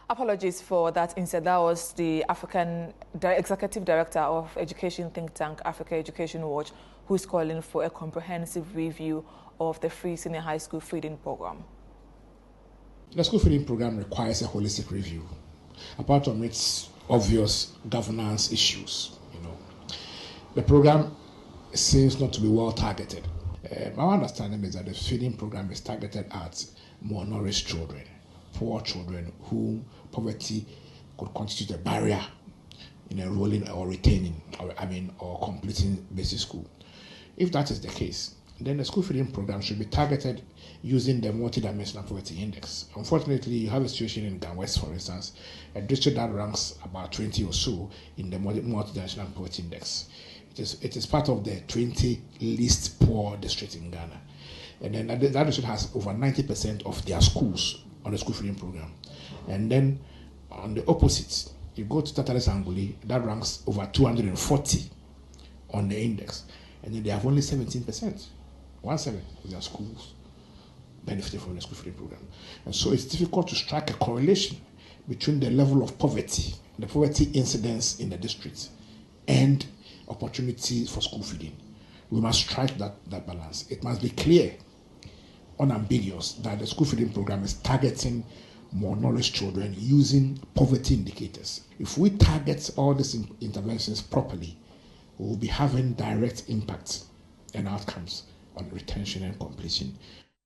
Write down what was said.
Apologies for that. Instead, that was the Executive Director of Education think tank, Africa Education Watch, who is calling for a comprehensive review of the free senior high school feeding program. The school feeding program requires a holistic review, apart from its obvious governance issues. The program seems not to be well targeted. My understanding is that the feeding program is targeted at malnourished children, poor children whom poverty could constitute a barrier in enrolling or retaining or completing basic school. If that is the case, then the school feeding program should be targeted using the multidimensional poverty index. Unfortunately, you have a situation in Ghana West, for instance, a district that ranks about 20 or so in the multidimensional poverty index. It is part of the 20 least poor districts in Ghana. And then that district has over 90% of their schools on the school feeding program. And then on the opposite, you go to Tatalis Anguli, that ranks over 240 on the index. And then they have only 17%. 1/7 of their schools benefiting from the school feeding program. And so it's difficult to strike a correlation between the level of poverty, the poverty incidence in the district, and opportunities for school feeding. We must strike that balance. It must be clear, unambiguous, that the school feeding program is targeting malnourished children using poverty indicators. If we target all these interventions properly, we will be having direct impacts and outcomes on retention and completion.